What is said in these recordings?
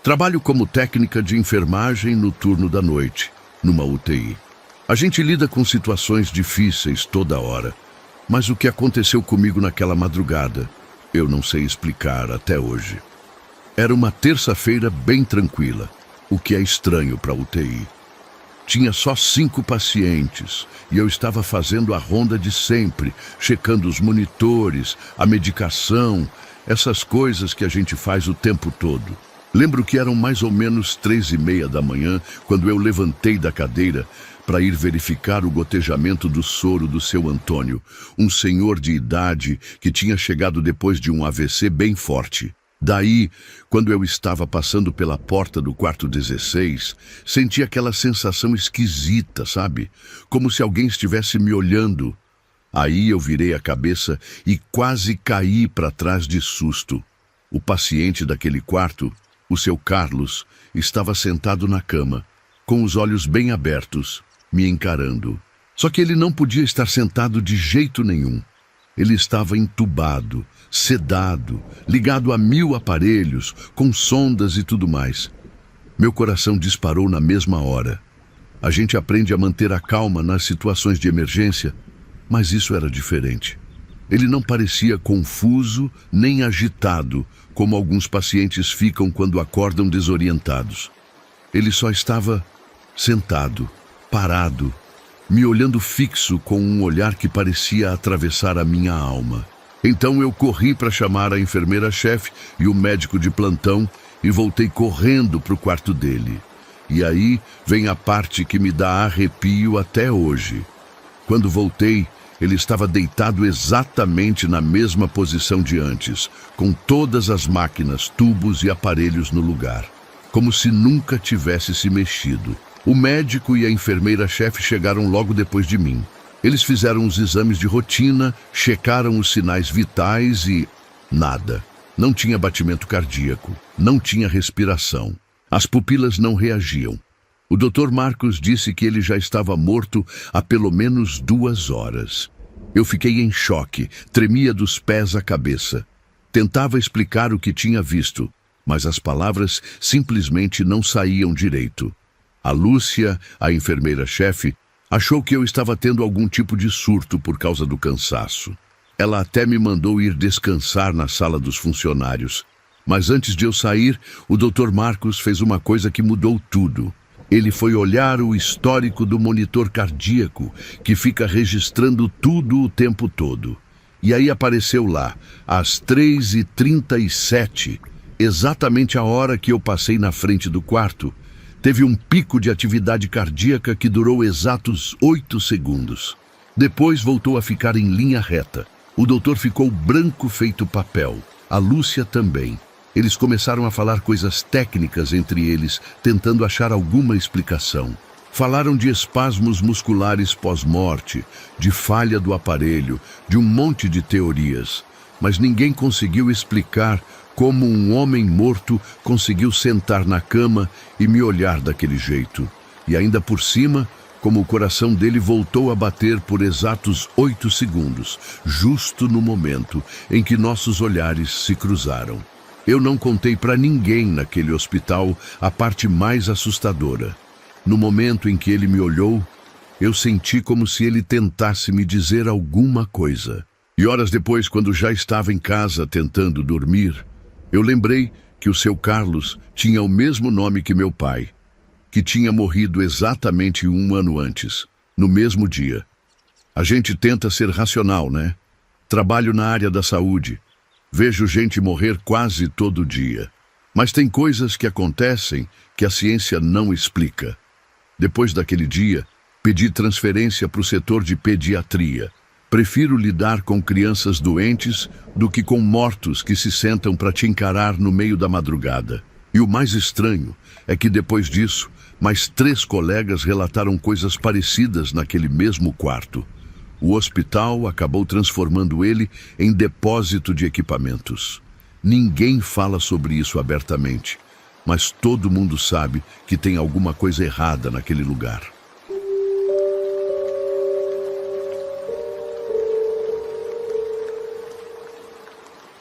Trabalho como técnica de enfermagem no turno da noite, numa UTI. A gente lida com situações difíceis toda hora, mas o que aconteceu comigo naquela madrugada, eu não sei explicar até hoje. Era uma terça-feira bem tranquila, o que é estranho para a UTI. Tinha só 5 pacientes e eu estava fazendo a ronda de sempre, checando os monitores, a medicação, essas coisas que a gente faz o tempo todo. Lembro que eram mais ou menos 3:30 da manhã quando eu levantei da cadeira para ir verificar o gotejamento do soro do seu Antônio, um senhor de idade que tinha chegado depois de um AVC bem forte. Daí, quando eu estava passando pela porta do quarto 16, senti aquela sensação esquisita, sabe? Como se alguém estivesse me olhando. Aí eu virei a cabeça e quase caí para trás de susto. O paciente daquele quarto, o seu Carlos, estava sentado na cama, com os olhos bem abertos, me encarando. Só que ele não podia estar sentado de jeito nenhum. Ele estava entubado, sedado, ligado a 1000 aparelhos, com sondas e tudo mais. Meu coração disparou na mesma hora. A gente aprende a manter a calma nas situações de emergência, mas isso era diferente. Ele não parecia confuso nem agitado, como alguns pacientes ficam quando acordam desorientados. Ele só estava sentado, parado, me olhando fixo com um olhar que parecia atravessar a minha alma. Então eu corri para chamar a enfermeira-chefe e o médico de plantão e voltei correndo para o quarto dele. E aí vem a parte que me dá arrepio até hoje. Quando voltei, ele estava deitado exatamente na mesma posição de antes, com todas as máquinas, tubos e aparelhos no lugar, como se nunca tivesse se mexido. O médico e a enfermeira-chefe chegaram logo depois de mim. Eles fizeram os exames de rotina, checaram os sinais vitais e... nada. Não tinha batimento cardíaco, não tinha respiração. As pupilas não reagiam. O Dr. Marcos disse que ele já estava morto há pelo menos 2 horas. Eu fiquei em choque, tremia dos pés à cabeça. Tentava explicar o que tinha visto, mas as palavras simplesmente não saíam direito. A Lúcia, a enfermeira-chefe, achou que eu estava tendo algum tipo de surto por causa do cansaço. Ela até me mandou ir descansar na sala dos funcionários. Mas antes de eu sair, o Dr. Marcos fez uma coisa que mudou tudo. Ele foi olhar o histórico do monitor cardíaco, que fica registrando tudo o tempo todo. E aí apareceu lá, às 3:37, exatamente a hora que eu passei na frente do quarto, teve um pico de atividade cardíaca que durou exatos 8 segundos. Depois voltou a ficar em linha reta. O doutor ficou branco feito papel. A Lúcia também. Eles começaram a falar coisas técnicas entre eles, tentando achar alguma explicação. Falaram de espasmos musculares pós-morte, de falha do aparelho, de um monte de teorias. Mas ninguém conseguiu explicar como um homem morto conseguiu sentar na cama e me olhar daquele jeito. E ainda por cima, como o coração dele voltou a bater por exatos 8 segundos, justo no momento em que nossos olhares se cruzaram. Eu não contei para ninguém naquele hospital a parte mais assustadora. No momento em que ele me olhou, eu senti como se ele tentasse me dizer alguma coisa. E horas depois, quando já estava em casa tentando dormir, eu lembrei que o seu Carlos tinha o mesmo nome que meu pai, que tinha morrido exatamente 1 ano antes, no mesmo dia. A gente tenta ser racional, né? Trabalho na área da saúde. Vejo gente morrer quase todo dia. Mas tem coisas que acontecem que a ciência não explica. Depois daquele dia, pedi transferência para o setor de pediatria. Prefiro lidar com crianças doentes do que com mortos que se sentam para te encarar no meio da madrugada. E o mais estranho é que depois disso, mais 3 colegas relataram coisas parecidas naquele mesmo quarto. O hospital acabou transformando ele em depósito de equipamentos. Ninguém fala sobre isso abertamente, mas todo mundo sabe que tem alguma coisa errada naquele lugar.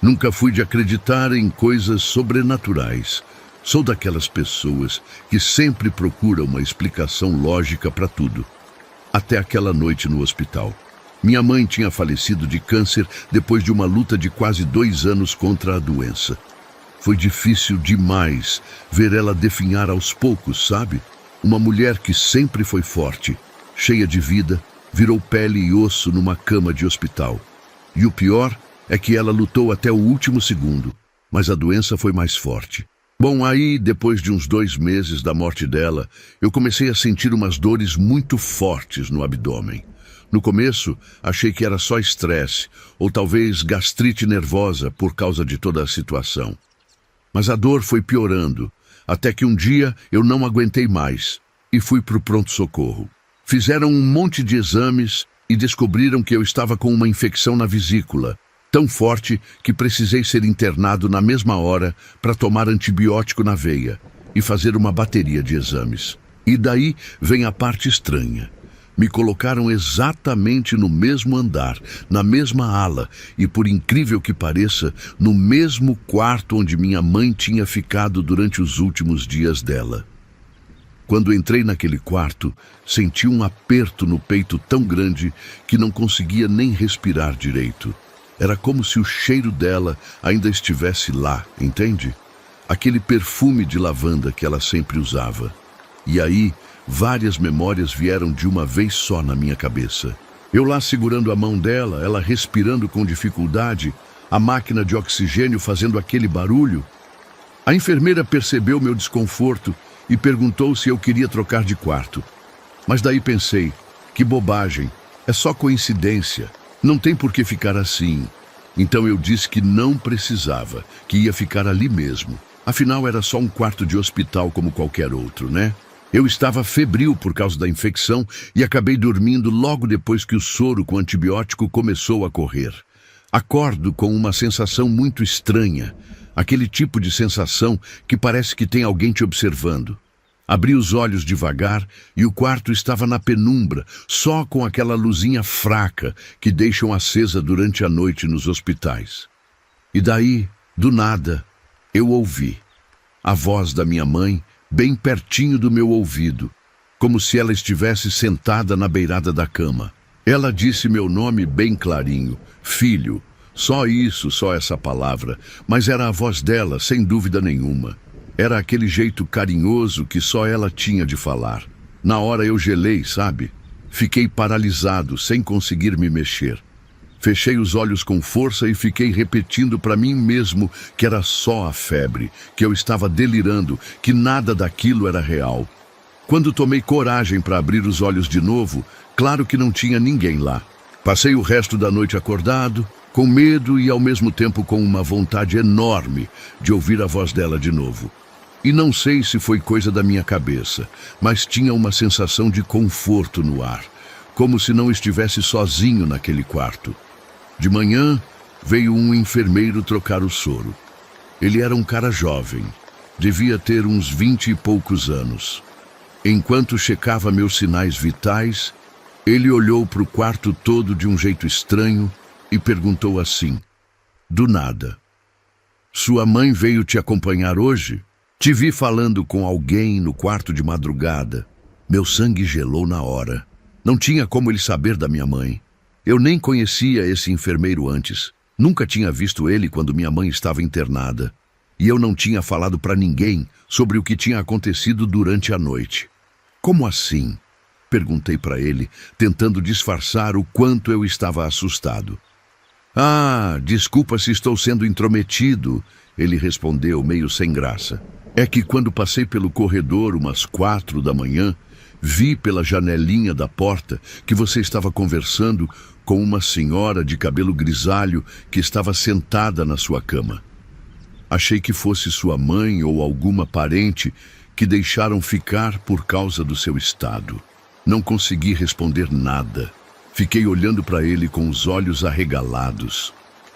Nunca fui de acreditar em coisas sobrenaturais. Sou daquelas pessoas que sempre procuram uma explicação lógica para tudo. Até aquela noite no hospital. Minha mãe tinha falecido de câncer depois de uma luta de quase 2 anos contra a doença. Foi difícil demais ver ela definhar aos poucos, sabe? Uma mulher que sempre foi forte, cheia de vida, virou pele e osso numa cama de hospital. E o pior é que ela lutou até o último segundo, mas a doença foi mais forte. Bom, aí, depois de uns 2 meses da morte dela, eu comecei a sentir umas dores muito fortes no abdômen. No começo, achei que era só estresse, ou talvez gastrite nervosa por causa de toda a situação. Mas a dor foi piorando, até que um dia eu não aguentei mais e fui para o pronto-socorro. Fizeram um monte de exames e descobriram que eu estava com uma infecção na vesícula, tão forte que precisei ser internado na mesma hora para tomar antibiótico na veia e fazer uma bateria de exames. E daí vem a parte estranha. Me colocaram exatamente no mesmo andar, na mesma ala e, por incrível que pareça, no mesmo quarto onde minha mãe tinha ficado durante os últimos dias dela. Quando entrei naquele quarto, senti um aperto no peito tão grande que não conseguia nem respirar direito. Era como se o cheiro dela ainda estivesse lá, entende? Aquele perfume de lavanda que ela sempre usava. E aí, várias memórias vieram de uma vez só na minha cabeça. Eu lá segurando a mão dela, ela respirando com dificuldade, a máquina de oxigênio fazendo aquele barulho. A enfermeira percebeu meu desconforto e perguntou se eu queria trocar de quarto. Mas daí pensei, que bobagem, é só coincidência, não tem por que ficar assim. Então eu disse que não precisava, que ia ficar ali mesmo. Afinal era só um quarto de hospital como qualquer outro, né? Eu estava febril por causa da infecção e acabei dormindo logo depois que o soro com antibiótico começou a correr. Acordo com uma sensação muito estranha, aquele tipo de sensação que parece que tem alguém te observando. Abri os olhos devagar e o quarto estava na penumbra, só com aquela luzinha fraca que deixam acesa durante a noite nos hospitais. E daí, do nada, eu ouvi a voz da minha mãe bem pertinho do meu ouvido, como se ela estivesse sentada na beirada da cama. Ela disse meu nome bem clarinho, filho. Só isso, só essa palavra, mas era a voz dela, sem dúvida nenhuma. Era aquele jeito carinhoso que só ela tinha de falar. Na hora eu gelei, sabe? Fiquei paralisado, sem conseguir me mexer. Fechei os olhos com força e fiquei repetindo para mim mesmo que era só a febre, que eu estava delirando, que nada daquilo era real. Quando tomei coragem para abrir os olhos de novo, claro que não tinha ninguém lá. Passei o resto da noite acordado, com medo e ao mesmo tempo com uma vontade enorme de ouvir a voz dela de novo. E não sei se foi coisa da minha cabeça, mas tinha uma sensação de conforto no ar, como se não estivesse sozinho naquele quarto. De manhã, veio um enfermeiro trocar o soro. Ele era um cara jovem, devia ter uns 20 e poucos anos. Enquanto checava meus sinais vitais, ele olhou para o quarto todo de um jeito estranho e perguntou assim, do nada: "Sua mãe veio te acompanhar hoje? Te vi falando com alguém no quarto de madrugada." Meu sangue gelou na hora. Não tinha como ele saber da minha mãe. Eu nem conhecia esse enfermeiro antes. Nunca tinha visto ele quando minha mãe estava internada. E eu não tinha falado para ninguém sobre o que tinha acontecido durante a noite. "Como assim?" perguntei para ele, tentando disfarçar o quanto eu estava assustado. "Ah, desculpa se estou sendo intrometido", ele respondeu meio sem graça. "É que quando passei pelo corredor umas 4 da manhã, vi pela janelinha da porta que você estava conversando com uma senhora de cabelo grisalho que estava sentada na sua cama. Achei que fosse sua mãe ou alguma parente que deixaram ficar por causa do seu estado." Não consegui responder nada. Fiquei olhando para ele com os olhos arregalados.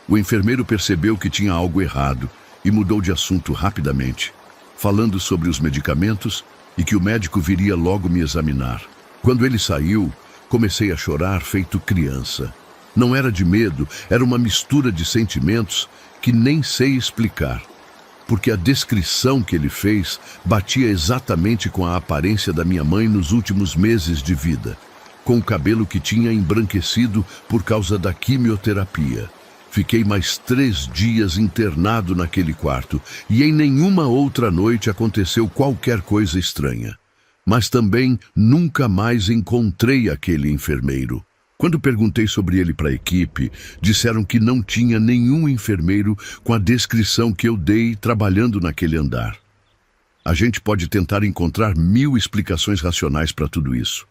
O enfermeiro percebeu que tinha algo errado e mudou de assunto rapidamente, falando sobre os medicamentos e que o médico viria logo me examinar. Quando ele saiu, comecei a chorar feito criança. Não era de medo, era uma mistura de sentimentos que nem sei explicar. porque a descrição que ele fez batia exatamente com a aparência da minha mãe nos últimos meses de vida, com o cabelo que tinha embranquecido por causa da quimioterapia. Fiquei mais 3 dias internado naquele quarto e em nenhuma outra noite aconteceu qualquer coisa estranha. Mas também nunca mais encontrei aquele enfermeiro. Quando perguntei sobre ele para a equipe, disseram que não tinha nenhum enfermeiro com a descrição que eu dei trabalhando naquele andar. A gente pode tentar encontrar 1000 explicações racionais para tudo isso.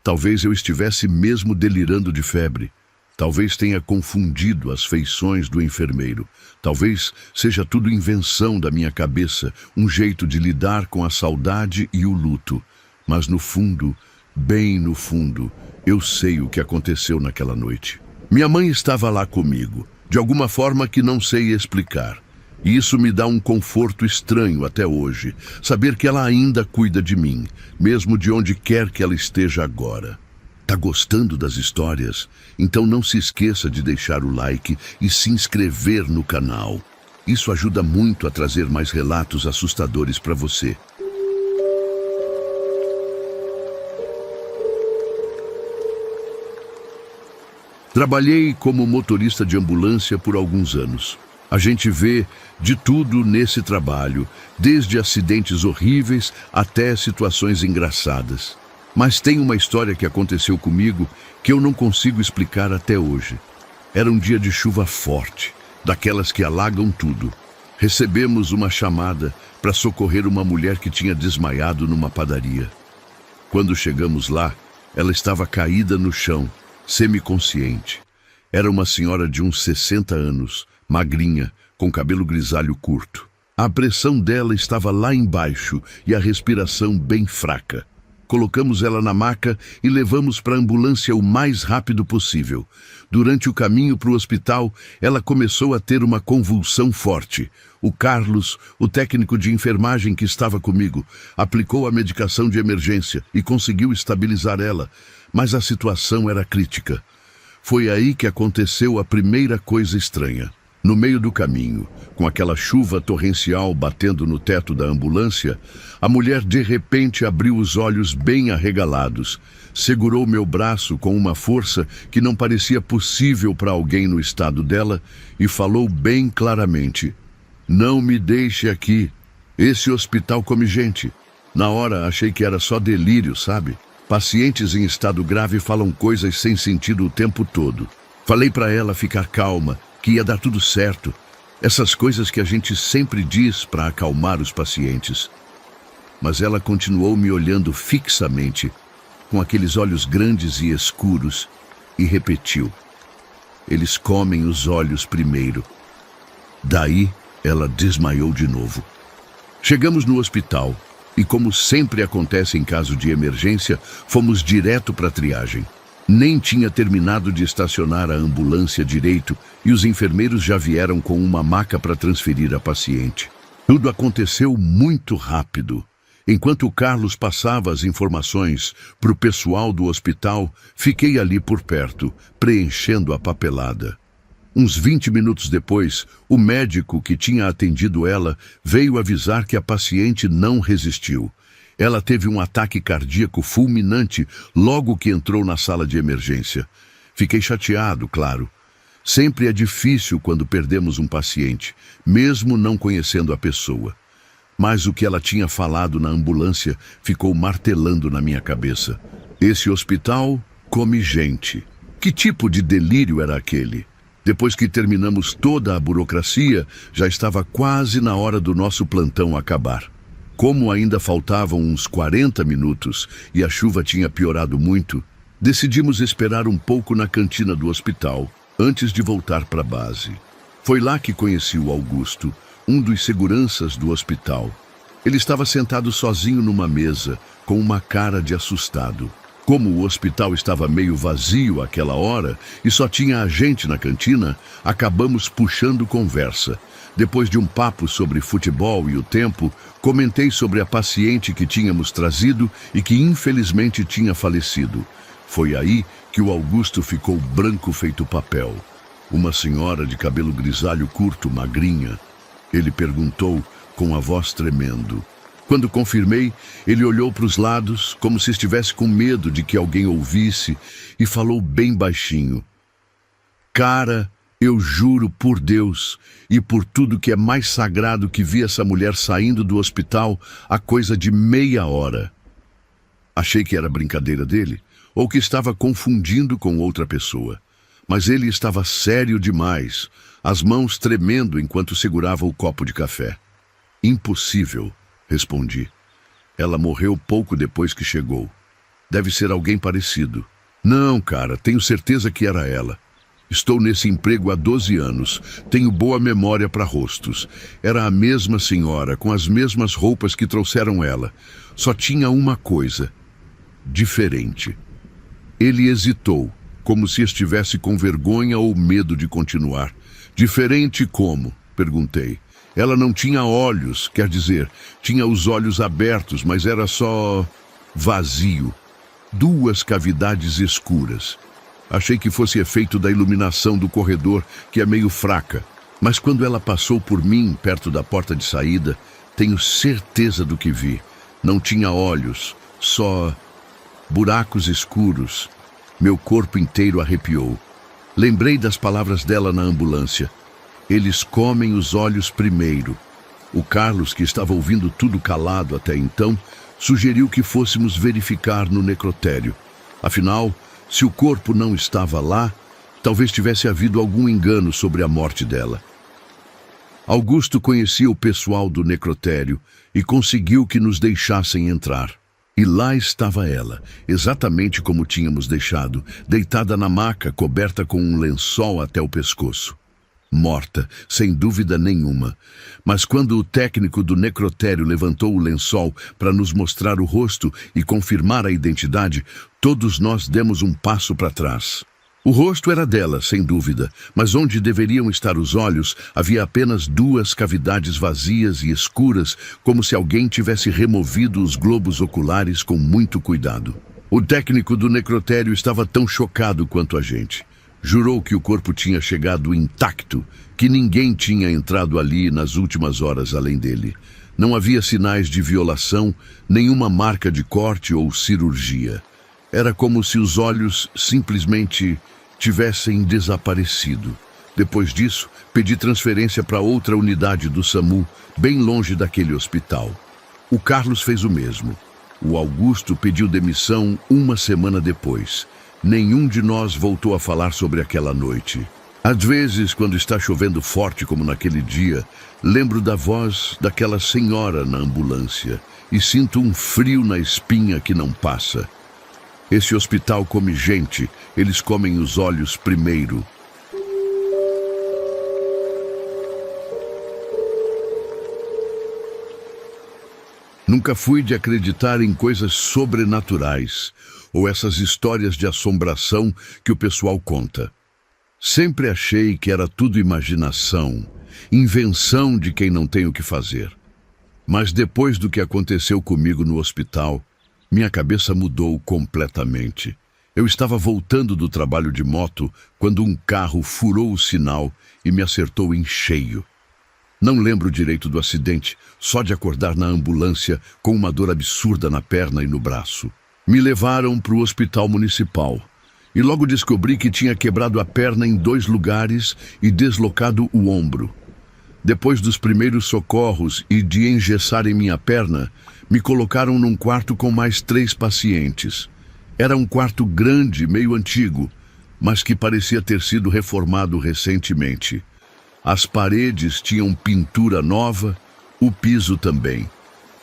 Talvez eu estivesse mesmo delirando de febre. Talvez tenha confundido as feições do enfermeiro. Talvez seja tudo invenção da minha cabeça, um jeito de lidar com a saudade e o luto. Mas no fundo, bem no fundo, eu sei o que aconteceu naquela noite. Minha mãe estava lá comigo, de alguma forma que não sei explicar. E isso me dá um conforto estranho até hoje, saber que ela ainda cuida de mim, mesmo de onde quer que ela esteja agora. Tá gostando das histórias? Então não se esqueça de deixar o like e se inscrever no canal. Isso ajuda muito a trazer mais relatos assustadores para você. Trabalhei como motorista de ambulância por alguns anos. A gente vê de tudo nesse trabalho, desde acidentes horríveis até situações engraçadas. Mas tem uma história que aconteceu comigo que eu não consigo explicar até hoje. Era um dia de chuva forte, daquelas que alagam tudo. Recebemos uma chamada para socorrer uma mulher que tinha desmaiado numa padaria. Quando chegamos lá, ela estava caída no chão, semiconsciente. Era uma senhora de uns 60 anos, magrinha, com cabelo grisalho curto. A pressão dela estava lá embaixo e a respiração bem fraca. Colocamos ela na maca e levamos para a ambulância o mais rápido possível. Durante o caminho para o hospital, ela começou a ter uma convulsão forte. O Carlos, o técnico de enfermagem que estava comigo, aplicou a medicação de emergência e conseguiu estabilizar ela, mas a situação era crítica. Foi aí que aconteceu a primeira coisa estranha. No meio do caminho, com aquela chuva torrencial batendo no teto da ambulância, a mulher de repente abriu os olhos bem arregalados, segurou meu braço com uma força que não parecia possível para alguém no estado dela e falou bem claramente: "Não me deixe aqui. Esse hospital come gente." Na hora achei que era só delírio, sabe? Pacientes em estado grave falam coisas sem sentido o tempo todo. Falei para ela ficar calma, que ia dar tudo certo. Essas coisas que a gente sempre diz para acalmar os pacientes. Mas ela continuou me olhando fixamente, com aqueles olhos grandes e escuros, e repetiu: "Eles comem os olhos primeiro." Daí, ela desmaiou de novo. Chegamos no hospital e, como sempre acontece em caso de emergência, fomos direto para a triagem. Nem tinha terminado de estacionar a ambulância direito e os enfermeiros já vieram com uma maca para transferir a paciente. Tudo aconteceu muito rápido. Enquanto o Carlos passava as informações para o pessoal do hospital, fiquei ali por perto, preenchendo a papelada. Uns 20 minutos depois, o médico que tinha atendido ela veio avisar que a paciente não resistiu. Ela teve um ataque cardíaco fulminante logo que entrou na sala de emergência. Fiquei chateado, claro. Sempre é difícil quando perdemos um paciente, mesmo não conhecendo a pessoa. Mas o que ela tinha falado na ambulância ficou martelando na minha cabeça. Esse hospital come gente. Que tipo de delírio era aquele? Depois que terminamos toda a burocracia, já estava quase na hora do nosso plantão acabar. Como ainda faltavam uns 40 minutos e a chuva tinha piorado muito, decidimos esperar um pouco na cantina do hospital, antes de voltar para a base. Foi lá que conheci o Augusto, um dos seguranças do hospital. Ele estava sentado sozinho numa mesa, com uma cara de assustado. Como o hospital estava meio vazio àquela hora e só tinha a gente na cantina, acabamos puxando conversa. Depois de um papo sobre futebol e o tempo, comentei sobre a paciente que tínhamos trazido e que infelizmente tinha falecido. Foi aí que o Augusto ficou branco feito papel. Uma senhora de cabelo grisalho curto, magrinha. Ele perguntou com a voz tremendo. Quando confirmei, ele olhou para os lados, como se estivesse com medo de que alguém ouvisse, e falou bem baixinho. Cara, eu juro por Deus e por tudo que é mais sagrado que vi essa mulher saindo do hospital há coisa de meia hora. Achei que era brincadeira dele, ou que estava confundindo com outra pessoa. Mas ele estava sério demais, as mãos tremendo enquanto segurava o copo de café. Impossível, respondi. Ela morreu pouco depois que chegou. Deve ser alguém parecido. Não, cara, tenho certeza que era ela. Estou nesse emprego há 12 anos. Tenho boa memória para rostos. Era a mesma senhora, com as mesmas roupas que trouxeram ela. Só tinha uma coisa. Diferente. Ele hesitou, como se estivesse com vergonha ou medo de continuar. Diferente como? Perguntei. Ela não tinha olhos, quer dizer, tinha os olhos abertos, mas era só vazio. 2 cavidades escuras. Achei que fosse efeito da iluminação do corredor, que é meio fraca. Mas quando ela passou por mim, perto da porta de saída, tenho certeza do que vi. Não tinha olhos, só buracos escuros. Meu corpo inteiro arrepiou. Lembrei das palavras dela na ambulância. Eles comem os olhos primeiro. O Carlos, que estava ouvindo tudo calado até então, sugeriu que fôssemos verificar no necrotério. Afinal, se o corpo não estava lá, talvez tivesse havido algum engano sobre a morte dela. Augusto conhecia o pessoal do necrotério e conseguiu que nos deixassem entrar. E lá estava ela, exatamente como tínhamos deixado, deitada na maca, coberta com um lençol até o pescoço. Morta, sem dúvida nenhuma. Mas quando o técnico do necrotério levantou o lençol para nos mostrar o rosto e confirmar a identidade, todos nós demos um passo para trás. O rosto era dela, sem dúvida, mas onde deveriam estar os olhos, havia apenas 2 cavidades vazias e escuras, como se alguém tivesse removido os globos oculares com muito cuidado. O técnico do necrotério estava tão chocado quanto a gente. Jurou que o corpo tinha chegado intacto, que ninguém tinha entrado ali nas últimas horas além dele. Não havia sinais de violação, nenhuma marca de corte ou cirurgia. Era como se os olhos simplesmente tivessem desaparecido. Depois disso, pedi transferência para outra unidade do SAMU, bem longe daquele hospital. O Carlos fez o mesmo. O Augusto pediu demissão 1 semana depois. Nenhum de nós voltou a falar sobre aquela noite. Às vezes, quando está chovendo forte como naquele dia, lembro da voz daquela senhora na ambulância e sinto um frio na espinha que não passa. Esse hospital come gente, eles comem os olhos primeiro. Nunca fui de acreditar em coisas sobrenaturais ou essas histórias de assombração que o pessoal conta. Sempre achei que era tudo imaginação, invenção de quem não tem o que fazer. Mas depois do que aconteceu comigo no hospital, minha cabeça mudou completamente. Eu estava voltando do trabalho de moto quando um carro furou o sinal e me acertou em cheio. Não lembro direito do acidente, só de acordar na ambulância com uma dor absurda na perna e no braço. Me levaram para o hospital municipal e logo descobri que tinha quebrado a perna em 2 lugares e deslocado o ombro. Depois dos primeiros socorros e de engessarem minha perna, me colocaram num quarto com mais 3 pacientes. Era um quarto grande, meio antigo, mas que parecia ter sido reformado recentemente. As paredes tinham pintura nova, o piso também.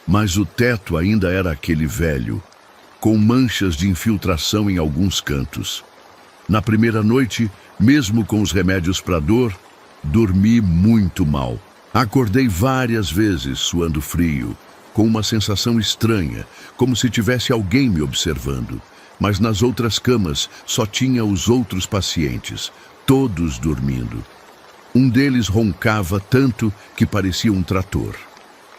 Mas o teto ainda era aquele velho, com manchas de infiltração em alguns cantos. Na primeira noite, mesmo com os remédios para dor, dormi muito mal. Acordei várias vezes suando frio, com uma sensação estranha, como se tivesse alguém me observando. Mas nas outras camas só tinha os outros pacientes, todos dormindo. Um deles roncava tanto que parecia um trator.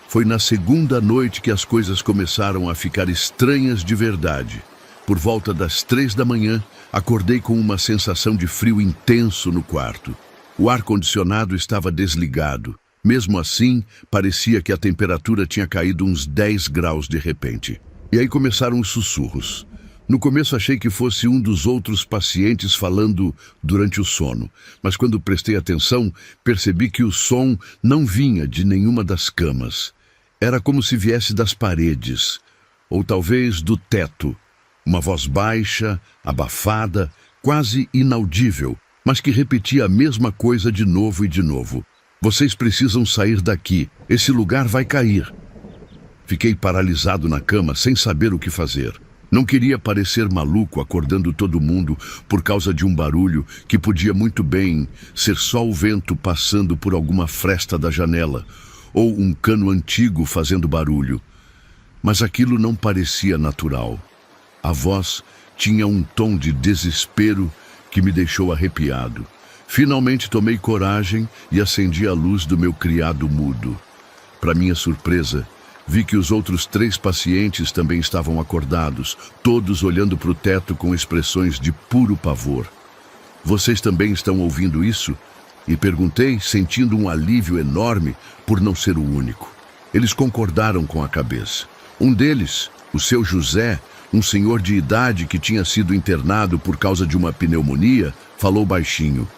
Foi na segunda noite que as coisas começaram a ficar estranhas de verdade. Por volta das 3 da manhã, acordei com uma sensação de frio intenso no quarto. O ar-condicionado estava desligado, Mesmo assim, parecia que a temperatura tinha caído uns 10 graus de repente. E aí começaram os sussurros. No começo achei que fosse um dos outros pacientes falando durante o sono, mas quando prestei atenção, percebi que o som não vinha de nenhuma das camas. Era como se viesse das paredes, ou talvez do teto. Uma voz baixa, abafada, quase inaudível, mas que repetia a mesma coisa de novo e de novo. Vocês precisam sair daqui, esse lugar vai cair. Fiquei paralisado na cama, sem saber o que fazer. Não queria parecer maluco acordando todo mundo por causa de um barulho que podia muito bem ser só o vento passando por alguma fresta da janela, ou um cano antigo fazendo barulho. Mas aquilo não parecia natural. A voz tinha um tom de desespero que me deixou arrepiado. Finalmente tomei coragem e acendi a luz do meu criado mudo. Para minha surpresa, vi que os outros 3 pacientes também estavam acordados, todos olhando para o teto com expressões de puro pavor. Vocês também estão ouvindo isso? E perguntei, sentindo um alívio enorme por não ser o único. Eles concordaram com a cabeça. Um deles, o seu José, um senhor de idade que tinha sido internado por causa de uma pneumonia, falou baixinho.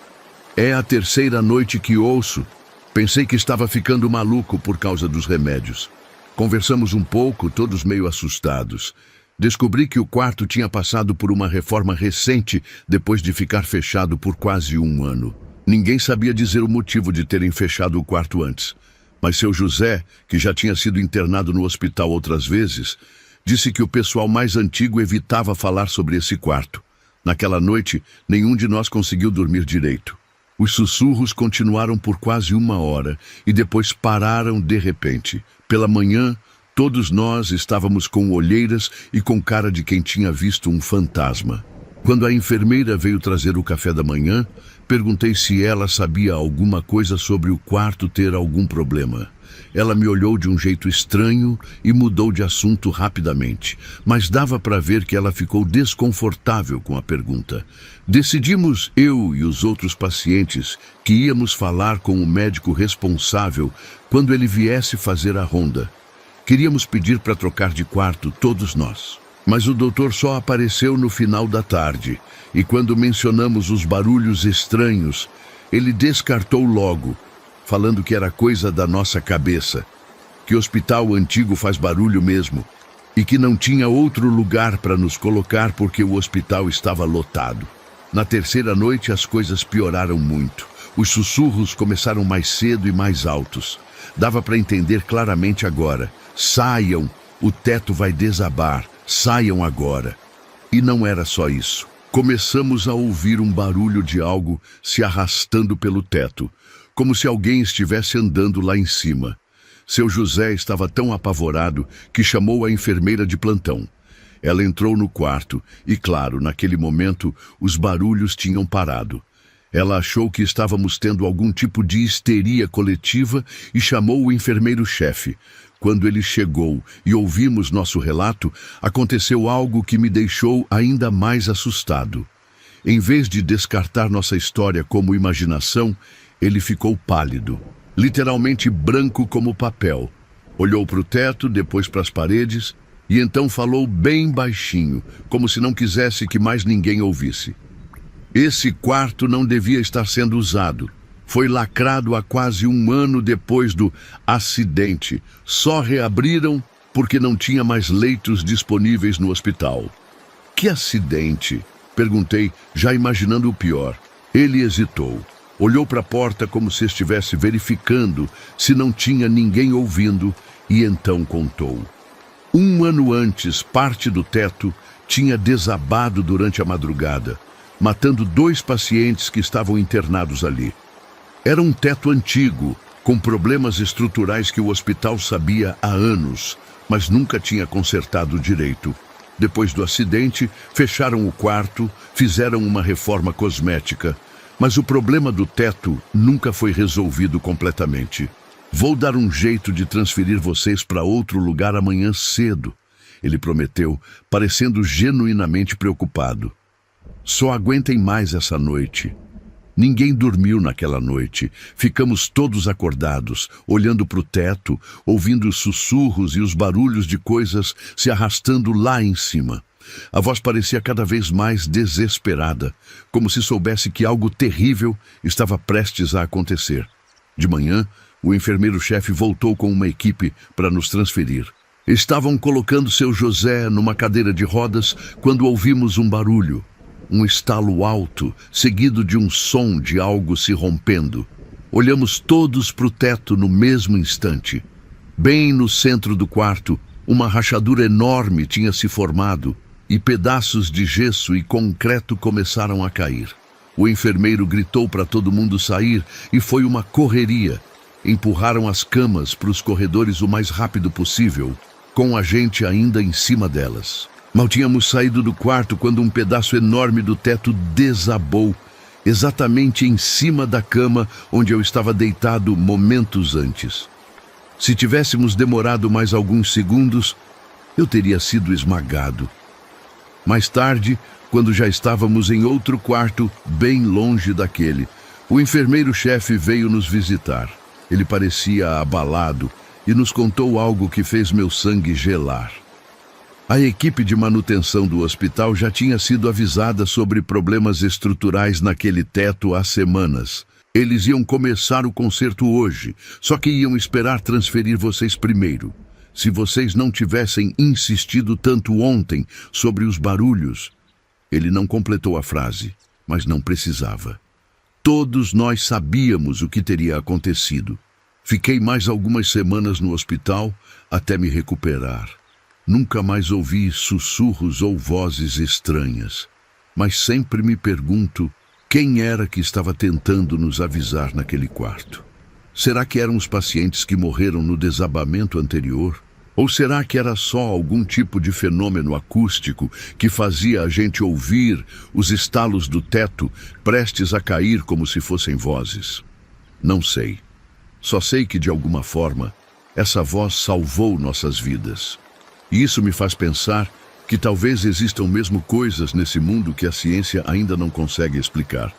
É a 3ª noite que ouço. Pensei que estava ficando maluco por causa dos remédios. Conversamos um pouco, todos meio assustados. Descobri que o quarto tinha passado por uma reforma recente depois de ficar fechado por quase 1 ano. Ninguém sabia dizer o motivo de terem fechado o quarto antes. Mas seu José, que já tinha sido internado no hospital outras vezes, disse que o pessoal mais antigo evitava falar sobre esse quarto. Naquela noite, nenhum de nós conseguiu dormir direito. Os sussurros continuaram por quase 1 hora e depois pararam de repente. Pela manhã, todos nós estávamos com olheiras e com cara de quem tinha visto um fantasma. Quando a enfermeira veio trazer o café da manhã, perguntei se ela sabia alguma coisa sobre o quarto ter algum problema. Ela me olhou de um jeito estranho e mudou de assunto rapidamente, mas dava para ver que ela ficou desconfortável com a pergunta. Decidimos, eu e os outros pacientes, que íamos falar com o médico responsável quando ele viesse fazer a ronda. Queríamos pedir para trocar de quarto, todos nós. Mas o doutor só apareceu no final da tarde, e quando mencionamos os barulhos estranhos, ele descartou logo, falando que era coisa da nossa cabeça, que o hospital antigo faz barulho mesmo, e que não tinha outro lugar para nos colocar porque o hospital estava lotado. Na 3ª noite as coisas pioraram muito. Os sussurros começaram mais cedo e mais altos. Dava para entender claramente agora. Saiam, o teto vai desabar, saiam agora. E não era só isso. Começamos a ouvir um barulho de algo se arrastando pelo teto, como se alguém estivesse andando lá em cima. Seu José estava tão apavorado que chamou a enfermeira de plantão. Ela entrou no quarto e, claro, naquele momento, os barulhos tinham parado. Ela achou que estávamos tendo algum tipo de histeria coletiva e chamou o enfermeiro-chefe. Quando ele chegou e ouvimos nosso relato, aconteceu algo que me deixou ainda mais assustado. Em vez de descartar nossa história como imaginação, ele ficou pálido, literalmente branco como papel. Olhou para o teto, depois para as paredes, e então falou bem baixinho, como se não quisesse que mais ninguém ouvisse. Esse quarto não devia estar sendo usado. Foi lacrado há quase 1 ano depois do acidente. Só reabriram porque não tinha mais leitos disponíveis no hospital. Que acidente? Perguntei, já imaginando o pior. Ele hesitou. Olhou para a porta como se estivesse verificando se não tinha ninguém ouvindo e então contou. 1 ano antes, parte do teto tinha desabado durante a madrugada, matando 2 pacientes que estavam internados ali. Era um teto antigo, com problemas estruturais que o hospital sabia há anos, mas nunca tinha consertado direito. Depois do acidente, fecharam o quarto, fizeram uma reforma cosmética, mas o problema do teto nunca foi resolvido completamente. Vou dar um jeito de transferir vocês para outro lugar amanhã cedo, ele prometeu, parecendo genuinamente preocupado. Só aguentem mais essa noite. Ninguém dormiu naquela noite. Ficamos todos acordados, olhando para o teto, ouvindo os sussurros e os barulhos de coisas se arrastando lá em cima. A voz parecia cada vez mais desesperada, como se soubesse que algo terrível estava prestes a acontecer. De manhã, o enfermeiro-chefe voltou com uma equipe para nos transferir. Estavam colocando seu José numa cadeira de rodas quando ouvimos um barulho. Um estalo alto, seguido de um som de algo se rompendo. Olhamos todos para o teto no mesmo instante. Bem no centro do quarto, uma rachadura enorme tinha se formado e pedaços de gesso e concreto começaram a cair. O enfermeiro gritou para todo mundo sair e foi uma correria. Empurraram as camas para os corredores o mais rápido possível, com a gente ainda em cima delas. Mal tínhamos saído do quarto quando um pedaço enorme do teto desabou, exatamente em cima da cama onde eu estava deitado momentos antes. Se tivéssemos demorado mais alguns segundos, eu teria sido esmagado. Mais tarde, quando já estávamos em outro quarto, bem longe daquele, o enfermeiro-chefe veio nos visitar. Ele parecia abalado e nos contou algo que fez meu sangue gelar. A equipe de manutenção do hospital já tinha sido avisada sobre problemas estruturais naquele teto há semanas. Eles iam começar o conserto hoje, só que iam esperar transferir vocês primeiro. Se vocês não tivessem insistido tanto ontem sobre os barulhos... Ele não completou a frase, mas não precisava. Todos nós sabíamos o que teria acontecido. Fiquei mais algumas semanas no hospital até me recuperar. Nunca mais ouvi sussurros ou vozes estranhas, mas sempre me pergunto quem era que estava tentando nos avisar naquele quarto. Será que eram os pacientes que morreram no desabamento anterior? Ou será que era só algum tipo de fenômeno acústico que fazia a gente ouvir os estalos do teto prestes a cair como se fossem vozes? Não sei. Só sei que, de alguma forma, essa voz salvou nossas vidas. E isso me faz pensar que talvez existam mesmo coisas nesse mundo que a ciência ainda não consegue explicar.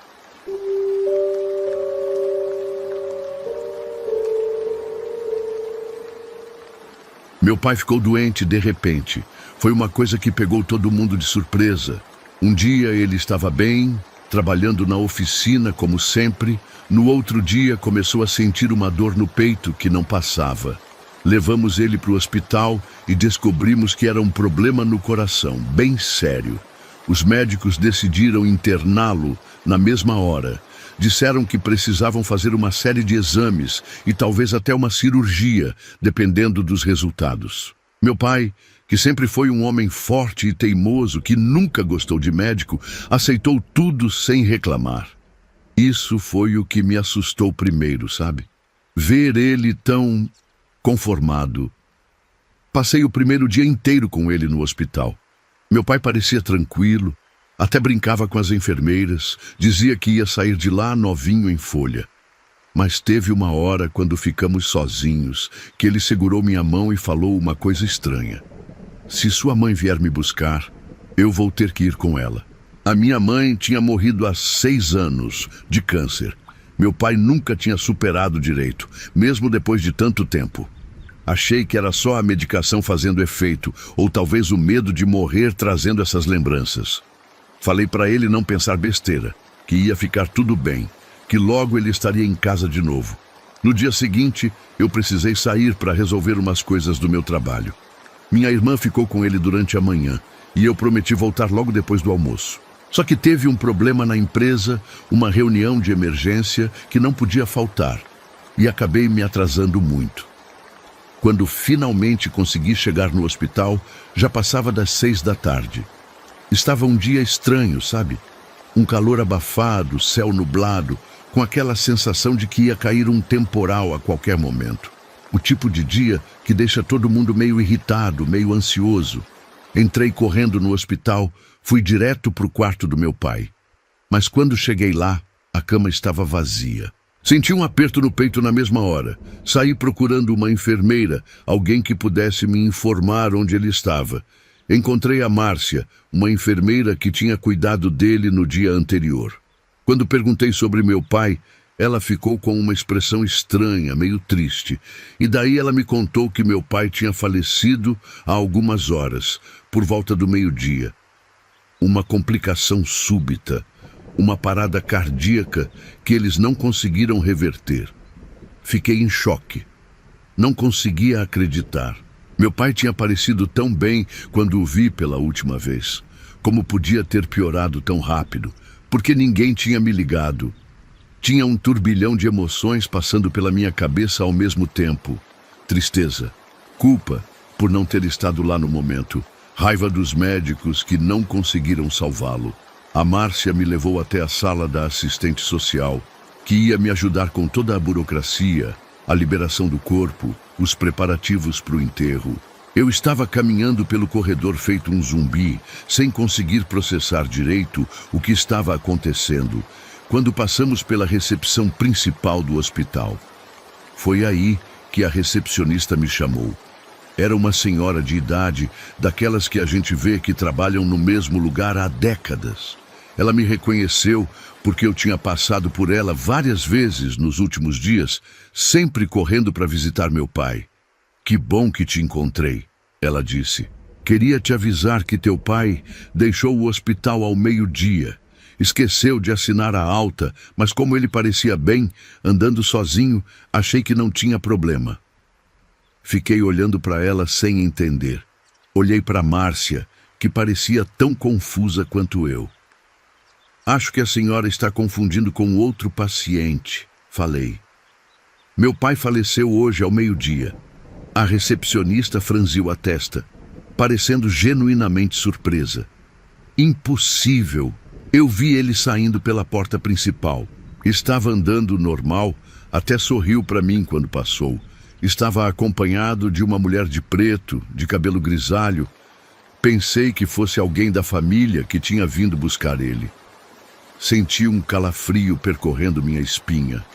Meu pai ficou doente de repente. Foi uma coisa que pegou todo mundo de surpresa. Um dia ele estava bem, trabalhando na oficina como sempre. No outro dia começou a sentir uma dor no peito que não passava. Levamos ele para o hospital e descobrimos que era um problema no coração, bem sério. Os médicos decidiram interná-lo na mesma hora. Disseram que precisavam fazer uma série de exames e talvez até uma cirurgia, dependendo dos resultados. Meu pai, que sempre foi um homem forte e teimoso, que nunca gostou de médico, aceitou tudo sem reclamar. Isso foi o que me assustou primeiro, sabe? Ver ele tão conformado. Passei o primeiro dia inteiro com ele no hospital. Meu pai parecia tranquilo, até brincava com as enfermeiras, dizia que ia sair de lá novinho em folha. Mas teve uma hora, quando ficamos sozinhos, que ele segurou minha mão e falou uma coisa estranha. Se sua mãe vier me buscar, eu vou ter que ir com ela. A minha mãe tinha morrido há 6 anos, de câncer. Meu pai nunca tinha superado direito, mesmo depois de tanto tempo. Achei que era só a medicação fazendo efeito, ou talvez o medo de morrer trazendo essas lembranças. Falei para ele não pensar besteira, que ia ficar tudo bem, que logo ele estaria em casa de novo. No dia seguinte, eu precisei sair para resolver umas coisas do meu trabalho. Minha irmã ficou com ele durante a manhã, e eu prometi voltar logo depois do almoço. Só que teve um problema na empresa, uma reunião de emergência que não podia faltar, e acabei me atrasando muito. Quando finalmente consegui chegar no hospital, já passava das 6 da tarde. Estava um dia estranho, sabe? Um calor abafado, céu nublado, com aquela sensação de que ia cair um temporal a qualquer momento. O tipo de dia que deixa todo mundo meio irritado, meio ansioso. Entrei correndo no hospital, fui direto para o quarto do meu pai. Mas quando cheguei lá, a cama estava vazia. Senti um aperto no peito na mesma hora. Saí procurando uma enfermeira, alguém que pudesse me informar onde ele estava. Encontrei a Márcia, uma enfermeira que tinha cuidado dele no dia anterior. Quando perguntei sobre meu pai, ela ficou com uma expressão estranha, meio triste. E daí ela me contou que meu pai tinha falecido há algumas horas, por volta do meio-dia. Uma complicação súbita, uma parada cardíaca que eles não conseguiram reverter. Fiquei em choque. Não conseguia acreditar. Meu pai tinha parecido tão bem quando o vi pela última vez. Como podia ter piorado tão rápido? Porque ninguém tinha me ligado. Tinha um turbilhão de emoções passando pela minha cabeça ao mesmo tempo. Tristeza, culpa por não ter estado lá no momento, raiva dos médicos que não conseguiram salvá-lo. A Márcia me levou até a sala da assistente social, que ia me ajudar com toda a burocracia, a liberação do corpo, os preparativos para o enterro. Eu estava caminhando pelo corredor feito um zumbi, sem conseguir processar direito o que estava acontecendo, quando passamos pela recepção principal do hospital. Foi aí que a recepcionista me chamou. Era uma senhora de idade, daquelas que a gente vê que trabalham no mesmo lugar há décadas. Ela me reconheceu porque eu tinha passado por ela várias vezes nos últimos dias, sempre correndo para visitar meu pai. Que bom que te encontrei, ela disse. Queria te avisar que teu pai deixou o hospital ao meio-dia. Esqueceu de assinar a alta, mas como ele parecia bem, andando sozinho, achei que não tinha problema. Fiquei olhando para ela sem entender. Olhei para Márcia, que parecia tão confusa quanto eu. Acho que a senhora está confundindo com outro paciente, falei. Meu pai faleceu hoje ao meio-dia. A recepcionista franziu a testa, parecendo genuinamente surpresa. Impossível! Eu vi ele saindo pela porta principal. Estava andando normal, até sorriu para mim quando passou. Estava acompanhado de uma mulher de preto, de cabelo grisalho. Pensei que fosse alguém da família que tinha vindo buscar ele. Senti um calafrio percorrendo minha espinha.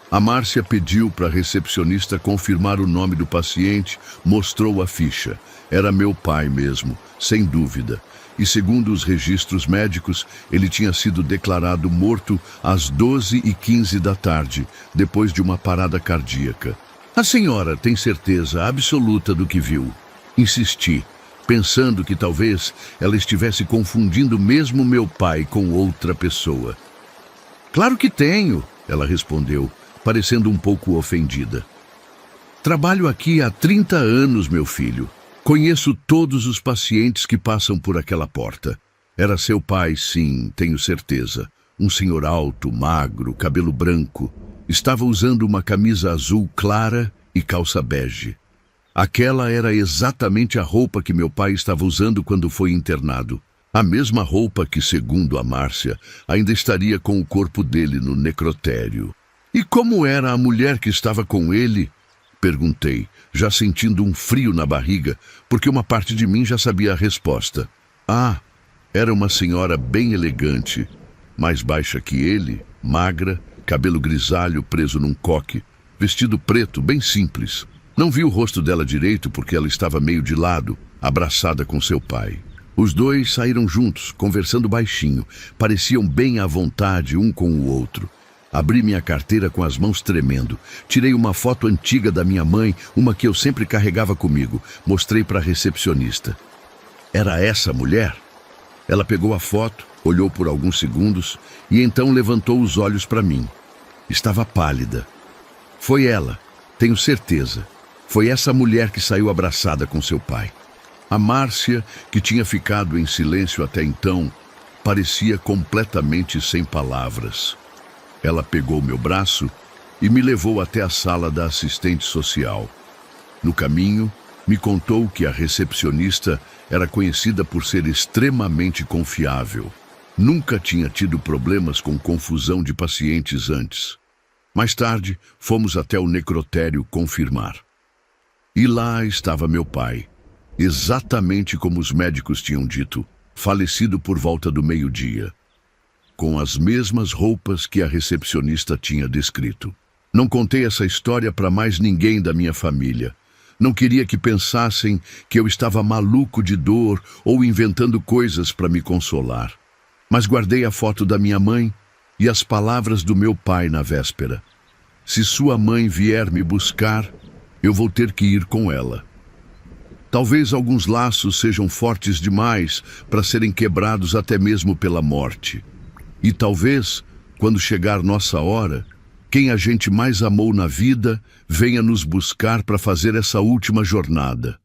A Márcia pediu para a recepcionista confirmar o nome do paciente, mostrou a ficha. Era meu pai mesmo, sem dúvida. E segundo os registros médicos, ele tinha sido declarado morto às 12h15 da tarde, depois de uma parada cardíaca. A senhora tem certeza absoluta do que viu? Insisti, pensando que talvez ela estivesse confundindo mesmo meu pai com outra pessoa. Claro que tenho, ela respondeu, parecendo um pouco ofendida. Trabalho aqui há 30 anos, meu filho. Conheço todos os pacientes que passam por aquela porta. Era seu pai, sim, tenho certeza. Um senhor alto, magro, cabelo branco. Estava usando uma camisa azul clara e calça bege. Aquela era exatamente a roupa que meu pai estava usando quando foi internado. A mesma roupa que, segundo a Márcia, ainda estaria com o corpo dele no necrotério. E como era a mulher que estava com ele? Perguntei, já sentindo um frio na barriga, porque uma parte de mim já sabia a resposta. Ah, era uma senhora bem elegante, mais baixa que ele, magra, cabelo grisalho preso num coque, vestido preto, bem simples. Não vi o rosto dela direito porque ela estava meio de lado, abraçada com seu pai. Os dois saíram juntos, conversando baixinho, pareciam bem à vontade um com o outro. Abri minha carteira com as mãos tremendo. Tirei uma foto antiga da minha mãe, uma que eu sempre carregava comigo. Mostrei para a recepcionista. Era essa mulher? Ela pegou a foto, olhou por alguns segundos e então levantou os olhos para mim. Estava pálida. Foi ela, tenho certeza. Foi essa mulher que saiu abraçada com seu pai. A Márcia, que tinha ficado em silêncio até então, parecia completamente sem palavras. Ela pegou meu braço e me levou até a sala da assistente social. No caminho, me contou que a recepcionista era conhecida por ser extremamente confiável. Nunca tinha tido problemas com confusão de pacientes antes. Mais tarde, fomos até o necrotério confirmar. E lá estava meu pai, exatamente como os médicos tinham dito, falecido por volta do meio-dia, com as mesmas roupas que a recepcionista tinha descrito. Não contei essa história para mais ninguém da minha família. Não queria que pensassem que eu estava maluco de dor ou inventando coisas para me consolar. Mas guardei a foto da minha mãe E as palavras do meu pai na véspera: se sua mãe vier me buscar, eu vou ter que ir com ela. Talvez alguns laços sejam fortes demais para serem quebrados até mesmo pela morte. E talvez, quando chegar nossa hora, quem a gente mais amou na vida venha nos buscar para fazer essa última jornada.